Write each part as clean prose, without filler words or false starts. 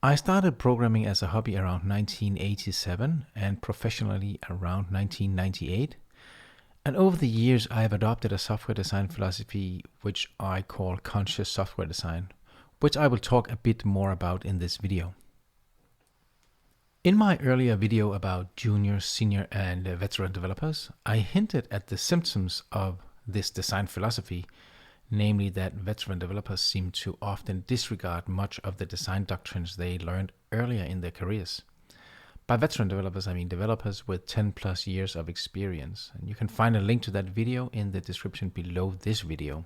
I started programming as a hobby around 1987 and professionally around 1998. And over the years, I have adopted a software design philosophy which I call conscious software design, which I will talk a bit more about in this video. In my earlier video about junior, senior, and veteran developers, I hinted at the symptoms of this design philosophy, namely that veteran developers seem to often disregard much of the design doctrines they learned earlier in their careers. By veteran developers, I mean developers with 10 plus years of experience. And you can find a link to that video in the description below this video.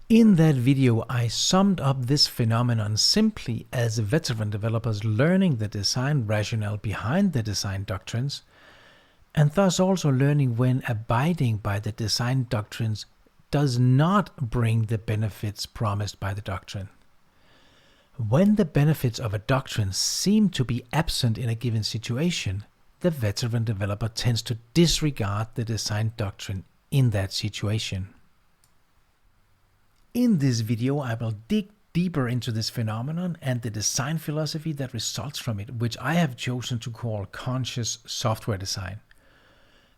In that video, I summed up this phenomenon simply as veteran developers learning the design rationale behind the design doctrines, and thus also learning when abiding by the design doctrines does not bring the benefits promised by the doctrine. When the benefits of a doctrine seem to be absent in a given situation, the veteran developer tends to disregard the design doctrine in that situation. In this video, I will dig deeper into this phenomenon and the design philosophy that results from it, which I have chosen to call conscious software design.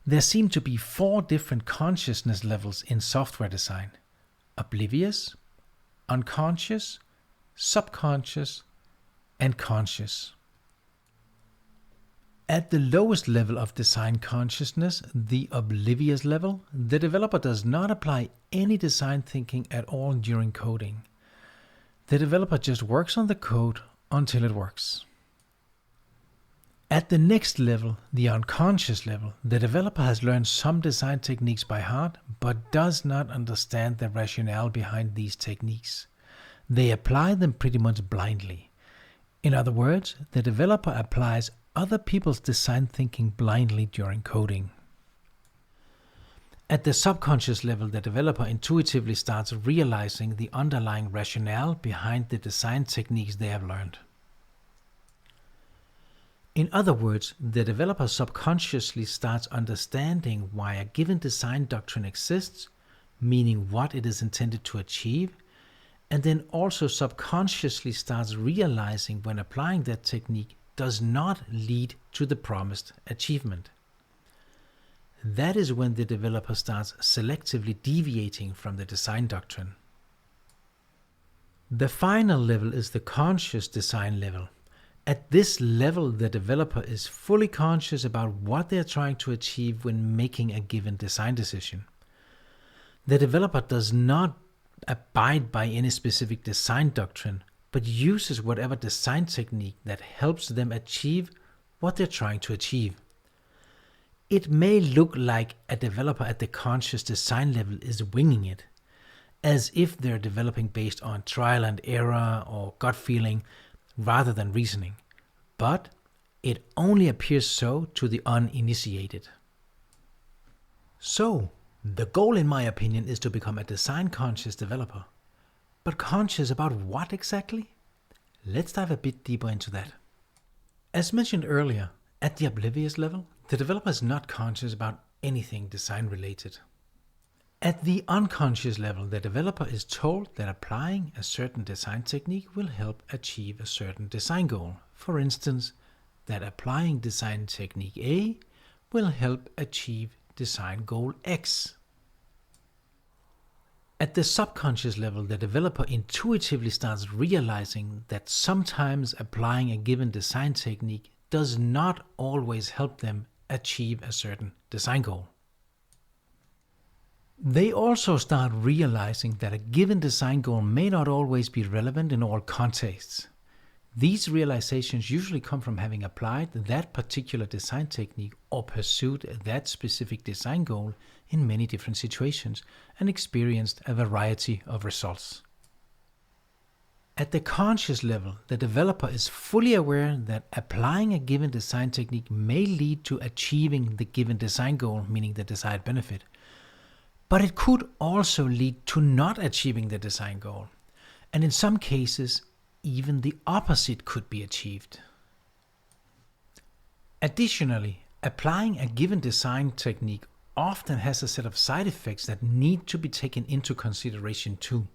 There seem to be 4 different consciousness levels in software design: oblivious, unconscious, subconscious, and conscious. At the lowest level of design consciousness, the oblivious level, the developer does not apply any design thinking at all during coding. The developer just works on the code until it works. At the next level, the unconscious level, the developer has learned some design techniques by heart, but does not understand the rationale behind these techniques. They apply them pretty much blindly. In other words, the developer applies other people's design thinking blindly during coding. At the subconscious level, the developer intuitively starts realizing the underlying rationale behind the design techniques they have learned. In other words, the developer subconsciously starts understanding why a given design doctrine exists, meaning what it is intended to achieve, and then also subconsciously starts realizing when applying that technique does not lead to the promised achievement. That is when the developer starts selectively deviating from the design doctrine. The final level is the conscious design level. At this level, the developer is fully conscious about what they are trying to achieve when making a given design decision. The developer does not abide by any specific design doctrine, but uses whatever design technique that helps them achieve what they're trying to achieve. It may look like a developer at the conscious design level is winging it, as if they're developing based on trial and error or gut feeling rather than reasoning, but it only appears so to the uninitiated. So, the goal, in my opinion, is to become a design-conscious developer. But conscious about what exactly? Let's dive a bit deeper into that. As mentioned earlier, at the oblivious level, the developer is not conscious about anything design-related. At the unconscious level, the developer is told that applying a certain design technique will help achieve a certain design goal. For instance, that applying design technique A will help achieve design goal X. At the subconscious level, the developer intuitively starts realizing that sometimes applying a given design technique does not always help them achieve a certain design goal. They also start realizing that a given design goal may not always be relevant in all contexts. These realizations usually come from having applied that particular design technique or pursued that specific design goal in many different situations and experienced a variety of results. At the conscious level, the developer is fully aware that applying a given design technique may lead to achieving the given design goal, meaning the desired benefit. But it could also lead to not achieving the design goal. And in some cases, even the opposite could be achieved. Additionally, applying a given design technique often has a set of side effects that need to be taken into consideration too.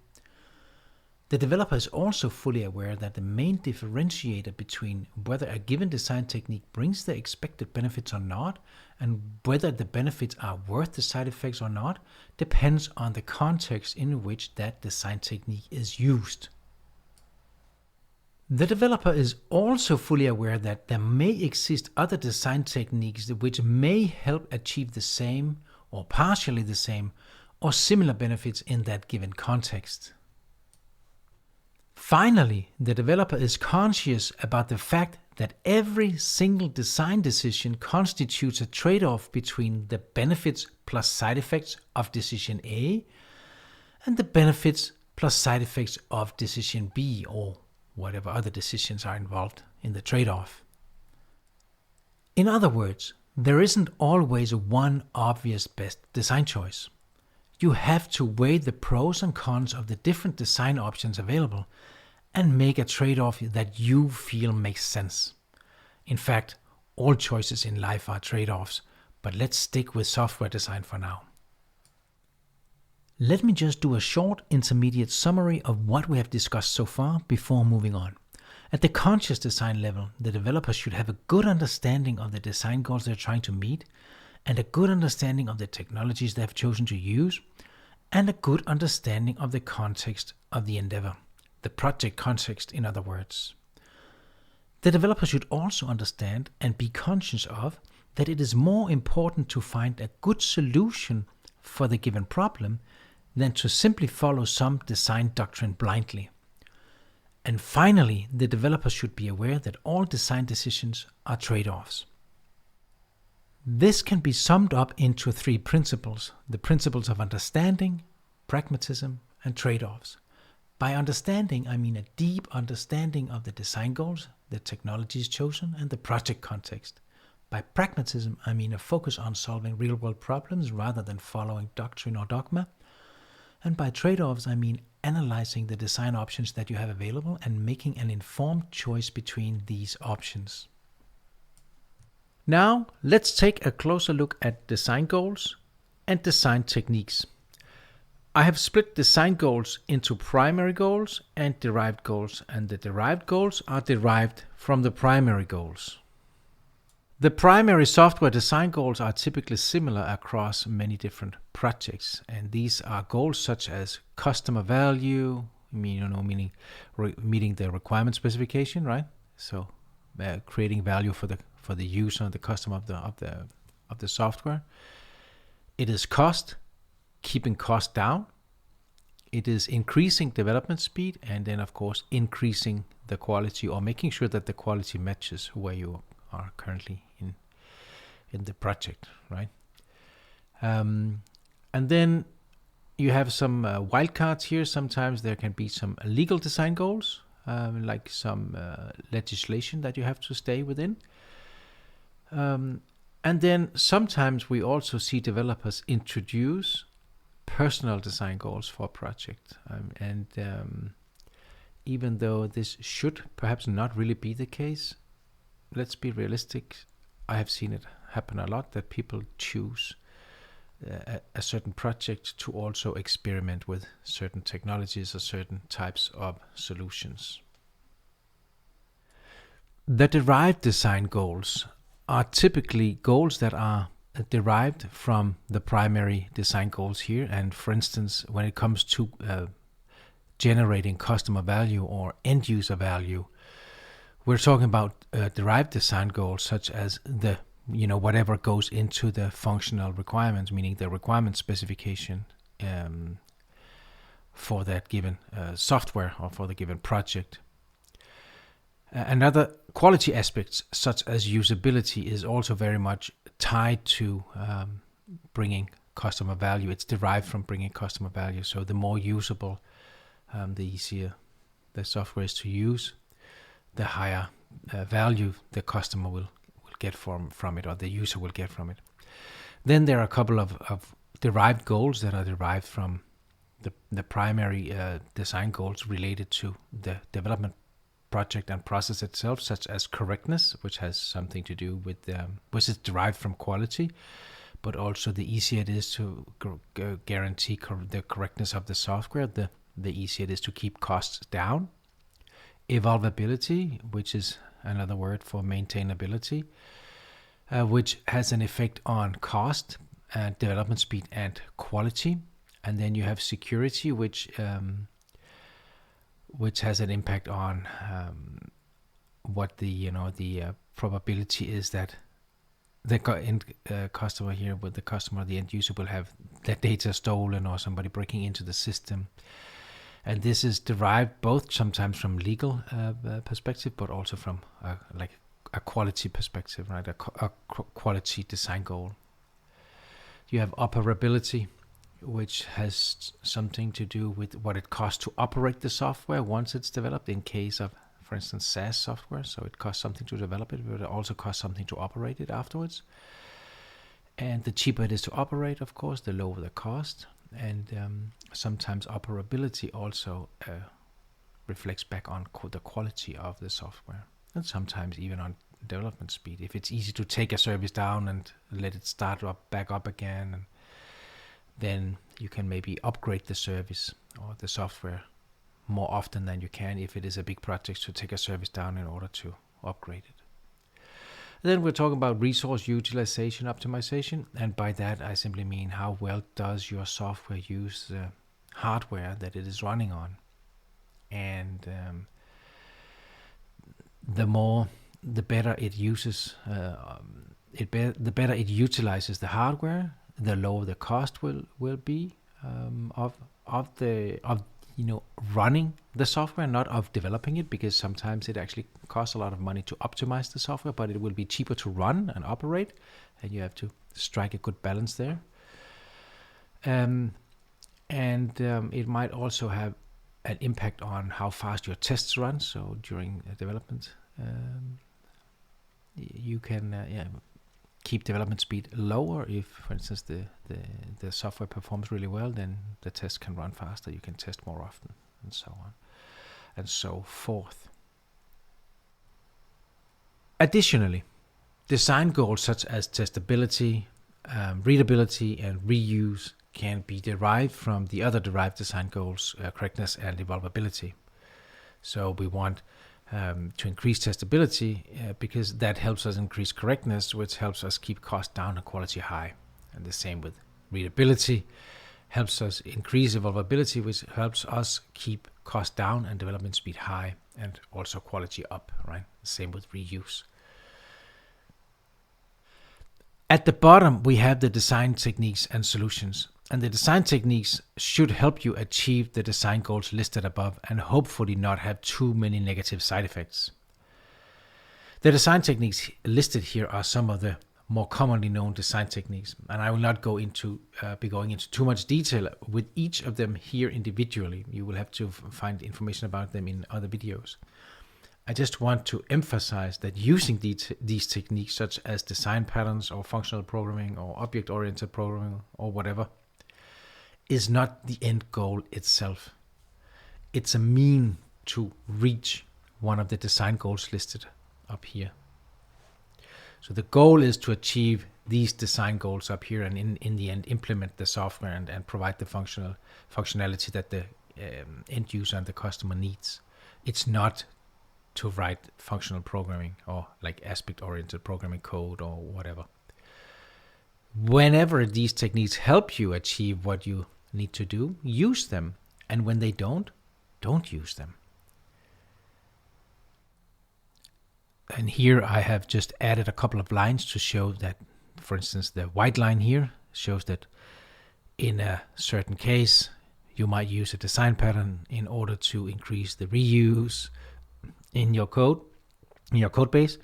The developer is also fully aware that the main differentiator between whether a given design technique brings the expected benefits or not, and whether the benefits are worth the side effects or not, depends on the context in which that design technique is used. The developer is also fully aware that there may exist other design techniques which may help achieve the same or partially the same or similar benefits in that given context. Finally, the developer is conscious about the fact that every single design decision constitutes a trade-off between the benefits plus side effects of decision A and the benefits plus side effects of decision B, or whatever other decisions are involved in the trade-off. In other words, there isn't always one obvious best design choice. You have to weigh the pros and cons of the different design options available and make a trade-off that you feel makes sense. In fact, all choices in life are trade-offs, but let's stick with software design for now. Let me just do a short intermediate summary of what we have discussed so far before moving on. At the conscious design level, the developer should have a good understanding of the design goals they're trying to meet, and a good understanding of the technologies they have chosen to use, and a good understanding of the context of the endeavor, the project context, in other words. The developer should also understand and be conscious of that it is more important to find a good solution for the given problem than to simply follow some design doctrine blindly. And finally, the developer should be aware that all design decisions are trade-offs. This can be summed up into 3 principles: the principles of understanding, pragmatism, and trade-offs. By understanding, I mean a deep understanding of the design goals, the technologies chosen, and the project context. By pragmatism, I mean a focus on solving real-world problems rather than following doctrine or dogma. And by trade-offs, I mean analyzing the design options that you have available and making an informed choice between these options. Now, let's take a closer look at design goals and design techniques. I have split design goals into primary goals and derived goals, and the derived goals are derived from the primary goals. The primary software design goals are typically similar across many different projects, and these are goals such as customer value, meaning meeting the requirement specification, right? So creating value for the user, the customer of the software. It is cost, keeping cost down. It is increasing development speed, and then of course increasing the quality, or making sure that the quality matches where you are currently in the project, right? And then you have some wildcards here. Sometimes there can be some legal design goals, like some legislation that you have to stay within. And then sometimes we also see developers introduce personal design goals for a project. Even though this should perhaps not really be the case, let's be realistic. I have seen it happen a lot that people choose a certain project to also experiment with certain technologies or certain types of solutions. The derived design goals are typically goals that are derived from the primary design goals here. And for instance, when it comes to generating customer value or end user value, we're talking about derived design goals such as whatever goes into the functional requirements, meaning the requirement specification for that given software or for the given project. Another quality aspects such as usability is also very much tied to bringing customer value. It's derived from bringing customer value. So the more usable, the easier the software is to use, the higher value the customer will get from it, or the user will get from it. Then there are a couple of derived goals that are derived from the primary design goals related to the development project and process itself, such as correctness, which has something to do with which is derived from quality, but also the easier it is to guarantee the correctness of the software, the the easier it is to keep costs down. Evolvability, which is another word for maintainability, which has an effect on cost, development speed, and quality. And then you have security, which has an impact on what the probability is that the customer here, with the customer, the end user, will have their data stolen or somebody breaking into the system. And this is derived both sometimes from legal perspective, but also from a quality perspective, right? A quality design goal. You have operability, which has something to do with what it costs to operate the software once it's developed. In case of, for instance, SaaS software, so it costs something to develop it, but it also costs something to operate it afterwards. And the cheaper it is to operate, of course, the lower the cost. And sometimes operability also reflects back on the quality of the software, and sometimes even on development speed. If it's easy to take a service down and let it start back up again, and then you can maybe upgrade the service or the software more often than you can if it is a big project to take a service down in order to upgrade it. Then we're talking about resource utilization optimization, and by that I simply mean how well does your software use the hardware that it is running on. And the better it uses, the better it utilizes the hardware, the lower the cost will be of running the software, not of developing it, because sometimes it actually costs a lot of money to optimize the software, but it will be cheaper to run and operate, and you have to strike a good balance there. And it might also have an impact on how fast your tests run. So during development, you can keep development speed lower. If, for instance, the software performs really well, then the test can run faster, you can test more often, and so on and so forth. Additionally, design goals such as testability, readability, and reuse can be derived from the other derived design goals, correctness and evolvability. So we want to increase testability because that helps us increase correctness, which helps us keep cost down and quality high. And the same with readability, helps us increase evolvability, which helps us keep cost down and development speed high, and also quality up, right? Same with reuse. At the bottom, we have the design techniques and solutions. And the design techniques should help you achieve the design goals listed above and hopefully not have too many negative side effects. The design techniques listed here are some of the more commonly known design techniques, and I will not be going into too much detail with each of them here individually. You will have to find information about them in other videos. I just want to emphasize that using these techniques, such as design patterns or functional programming or object-oriented programming or whatever, is not the end goal itself. It's a mean to reach one of the design goals listed up here. So the goal is to achieve these design goals up here, and in the end implement the software and provide the functionality that the end user and the customer needs. It's not to write functional programming or like aspect-oriented programming code or whatever. Whenever these techniques help you achieve what you need to do, use them. And when they don't use them. And here I have just added a couple of lines to show that, for instance, the white line here shows that in a certain case, you might use a design pattern in order to increase the reuse in your code base,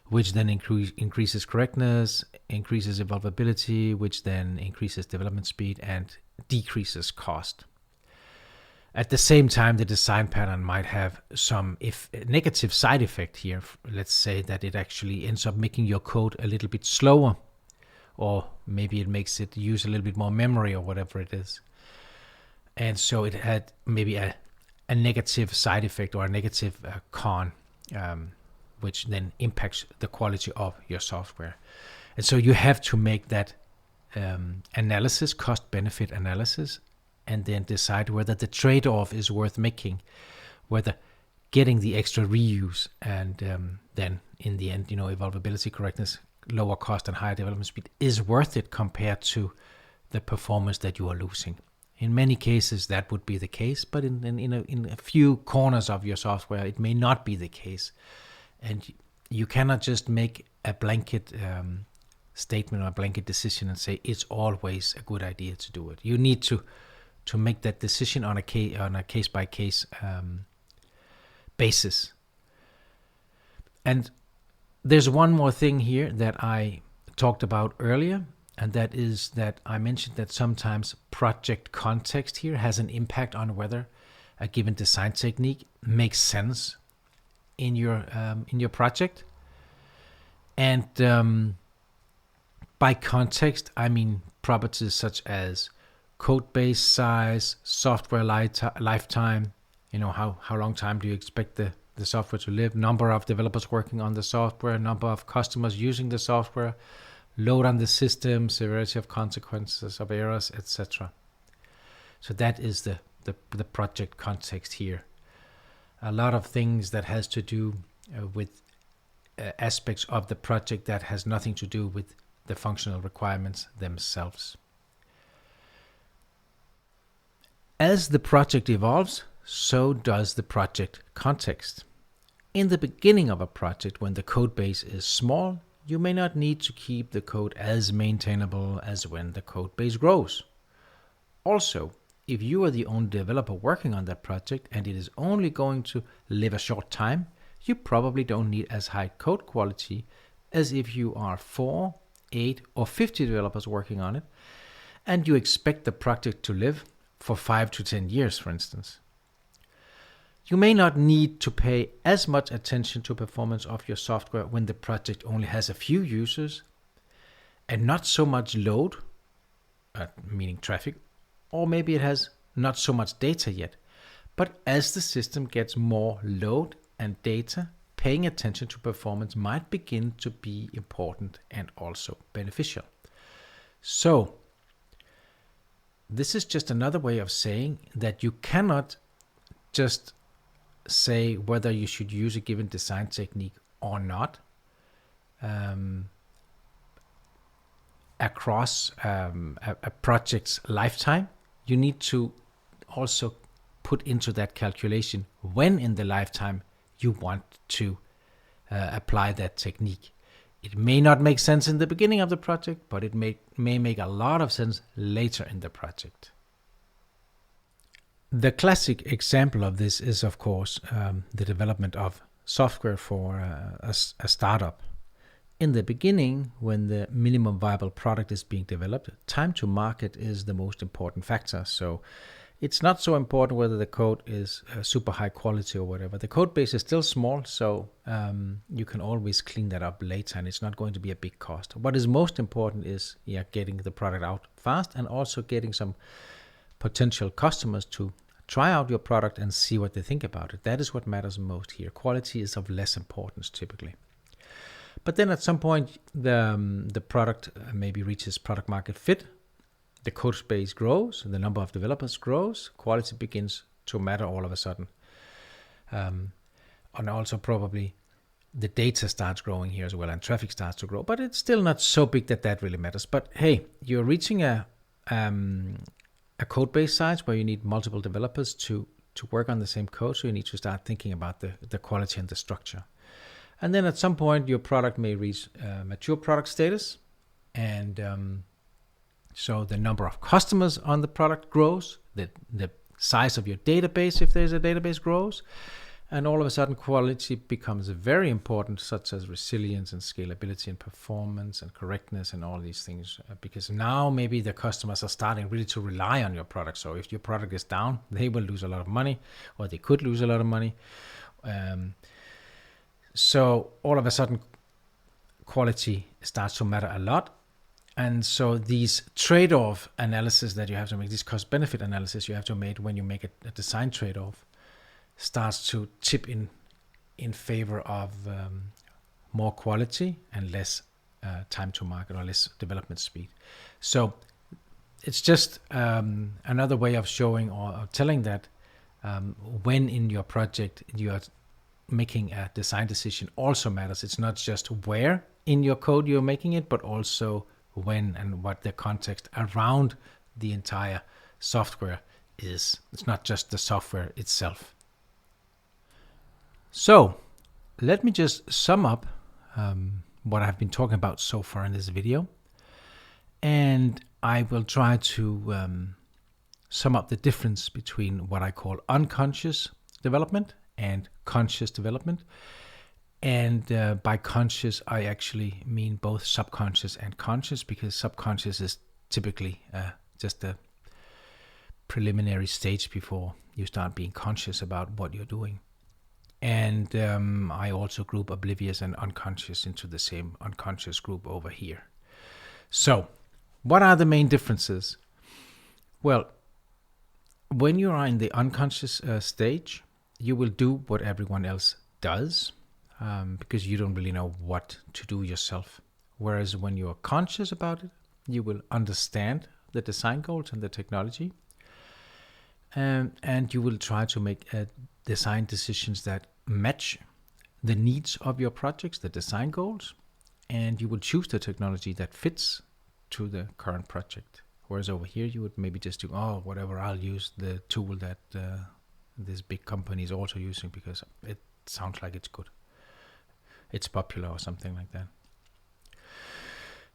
which then increases correctness, increases evolvability, which then increases development speed and decreases cost. At the same time, the design pattern might have some negative side effect here. Let's say that it actually ends up making your code a little bit slower, or maybe it makes it use a little bit more memory or whatever it is. And so it had maybe a negative side effect or a negative con, which then impacts the quality of your software. And so you have to make that analysis, cost-benefit analysis, and then decide whether the trade-off is worth making, whether getting the extra reuse and then in the end, evolvability, correctness, lower cost and higher development speed is worth it compared to the performance that you are losing. In many cases, that would be the case, but in a few corners of your software, it may not be the case. And you cannot just make a blanket statement or a blanket decision and say it's always a good idea to do it. You need to make that decision on a case-by-case basis. And there's one more thing here that I talked about earlier, and that is that I mentioned that sometimes project context here has an impact on whether a given design technique makes sense in your project. And by context, I mean properties such as code base size, software lifetime, how long time do you expect the software to live, number of developers working on the software, number of customers using the software, load on the system, severity of consequences of errors, etc. So that is the project context here. A lot of things that has to do with aspects of the project that has nothing to do with the functional requirements themselves. As the project evolves, so does the project context. In the beginning of a project, when the code base is small, you may not need to keep the code as maintainable as when the code base grows. Also, if you are the only developer working on that project and it is only going to live a short time, you probably don't need as high code quality as if you are 4, 8, or 50 developers working on it, and you expect the project to live for 5 to 10 years, for instance. You may not need to pay as much attention to performance of your software when the project only has a few users and not so much load, meaning traffic, or maybe it has not so much data yet. But as the system gets more load and data, paying attention to performance might begin to be important and also beneficial. So, this is just another way of saying that you cannot just say whether you should use a given design technique or not across a project's lifetime. You need to also put into that calculation when in the lifetime you want to apply that technique. It may not make sense in the beginning of the project, but it may make a lot of sense later in the project. The classic example of this is, of course, the development of software for a startup. In the beginning, when the minimum viable product is being developed, time to market is the most important factor. So it's not so important whether the code is super high quality or whatever. The code base is still small, so you can always clean that up later, and it's not going to be a big cost. What is most important is getting the product out fast and also getting some potential customers to try out your product and see what they think about it. That is what matters most here. Quality is of less importance typically. But then at some point, the product maybe reaches product market fit. The code space grows, the number of developers grows, quality begins to matter all of a sudden. And also probably the data starts growing here as well, and traffic starts to grow. But it's still not so big that really matters. But hey, you're reaching a code base size where you need multiple developers to work on the same code, so you need to start thinking about the quality and the structure. And then at some point, your product may reach mature product status, and so the number of customers on the product grows, the size of your database, if there's a database, grows, and all of a sudden quality becomes very important, such as resilience and scalability and performance and correctness and all these things, because now maybe the customers are starting really to rely on your product. So if your product is down, they will lose a lot of money, or they could lose a lot of money. So all of a sudden quality starts to matter a lot. And so these trade-off analysis that you have to make, this cost-benefit analysis you have to make when you make a design trade-off, starts to tip in favor of more quality and less time to market, or less development speed. So it's just another way of showing or telling that when in your project you are making a design decision also matters. It's not just where in your code you're making it, but also when and what the context around the entire software is. It's not just the software itself. So let me just sum up what I've been talking about so far in this video, and I will try to sum up the difference between what I call unconscious development and conscious development. And by conscious, I actually mean both subconscious and conscious, because subconscious is typically just a preliminary stage before you start being conscious about what you're doing. And I also group oblivious and unconscious into the same unconscious group over here. So, what are the main differences? Well, when you are in the unconscious stage, you will do what everyone else does, because you don't really know what to do yourself. Whereas when you're conscious about it, you will understand the design goals and the technology, and you will try to make design decisions that match the needs of your projects, the design goals, and you will choose the technology that fits to the current project. Whereas over here, you would maybe just do, whatever, I'll use the tool that this big company is also using because it sounds like it's good. It's popular or something like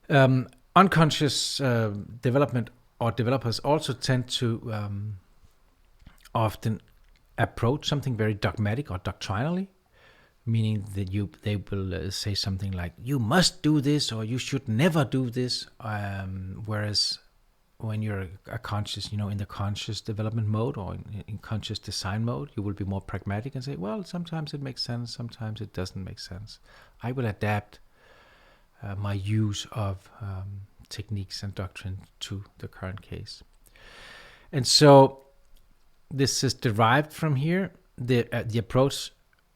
that. Unconscious development or developers also tend to often approach something very dogmatic or doctrinally, meaning that they will say something like, you must do this or you should never do this. Whereas when you're a conscious, in the conscious development mode or in conscious design mode, you will be more pragmatic and say, well, sometimes it makes sense, sometimes it doesn't make sense. I will adapt my use of techniques and doctrine to the current case. And so this is derived from here. The approach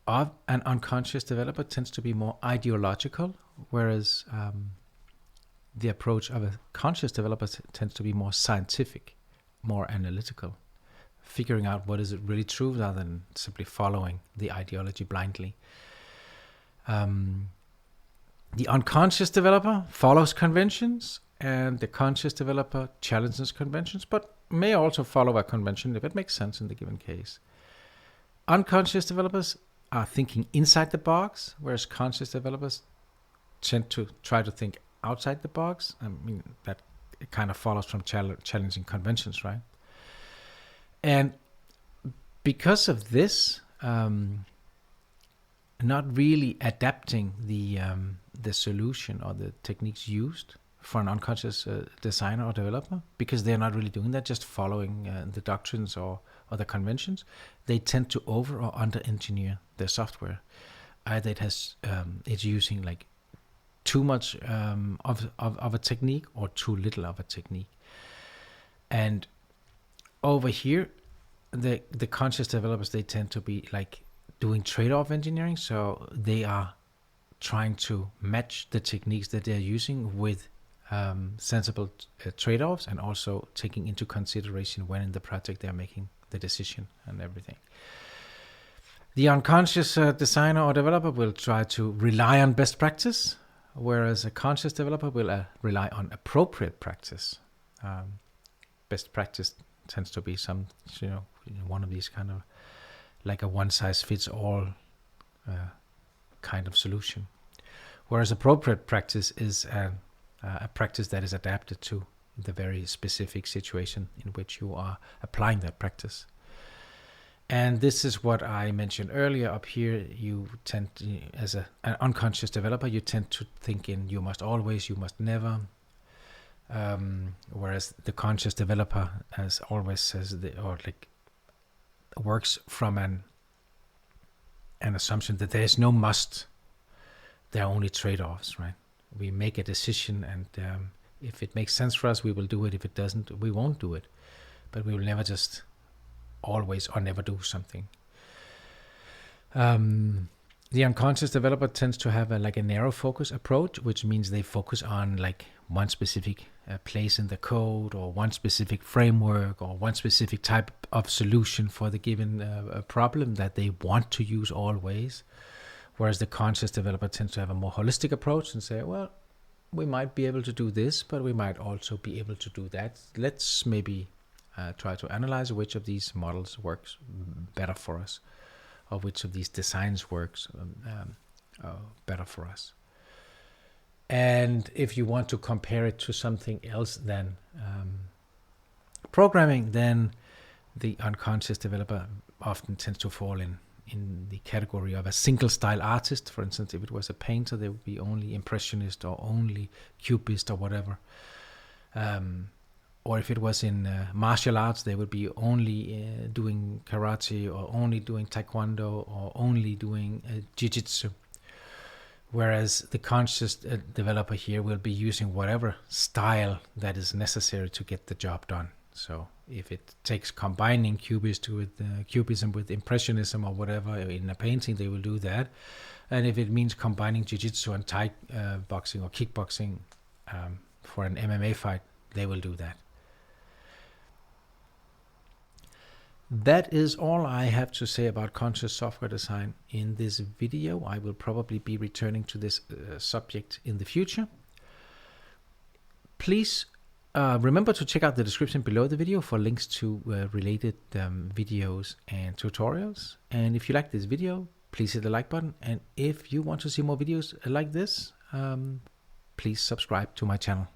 of an unconscious developer tends to be more ideological, whereas the approach of a conscious developer tends to be more scientific, more analytical, figuring out what is really true rather than simply following the ideology blindly. The unconscious developer follows conventions, and the conscious developer challenges conventions, but may also follow a convention if it makes sense in the given case. Unconscious developers are thinking inside the box, whereas conscious developers tend to try to think outside the box. I mean, that it kind of follows from challenging conventions, right? And because of this, not really adapting the solution or the techniques used for an unconscious designer or developer, because they're not really doing that, just following the doctrines or the conventions, they tend to over or under engineer their software. Either it's using like too much of a technique or too little of a technique. And over here, the conscious developers, they tend to be like doing trade-off engineering. So they are trying to match the techniques that they're using with sensible trade-offs, and also taking into consideration when in the project they're making the decision and everything. The unconscious designer or developer will try to rely on best practice, whereas a conscious developer will rely on appropriate practice. Best practice tends to be one of these kind of like a one-size-fits-all kind of solution, whereas appropriate practice is a practice that is adapted to the very specific situation in which you are applying that practice. And this is what I mentioned earlier up here. You tend to, as an unconscious developer, you tend to think in you must always, you must never. Whereas the conscious developer, as always says, works from an assumption that there is no must. There are only trade-offs, right? We make a decision, and if it makes sense for us, we will do it. If it doesn't, we won't do it. But we will never just always or never do something. The unconscious developer tends to have a narrow focus approach, which means they focus on like one specific place in the code, or one specific framework, or one specific type of solution for the given problem that they want to use always. Whereas the conscious developer tends to have a more holistic approach and say, well, we might be able to do this, but we might also be able to do that. Let's maybe try to analyze which of these models works better for us, or which of these designs works better for us. And if you want to compare it to something else than programming, then the unconscious developer often tends to fall in the category of a single style artist. For instance, if it was a painter, they would be only impressionist or only cubist or whatever. Or if it was in martial arts, they would be only doing karate, or only doing taekwondo, or only doing jiu-jitsu. Whereas the conscious developer here will be using whatever style that is necessary to get the job done. So if it takes combining cubism with impressionism or whatever in a painting, they will do that. And if it means combining jiu-jitsu and Thai boxing or kickboxing for an MMA fight, they will do that. That is all I have to say about conscious software design in this video. I will probably be returning to this subject in the future. Please remember to check out the description below the video for links to related videos and tutorials. And if you like this video, please hit the like button. And if you want to see more videos like this, please subscribe to my channel.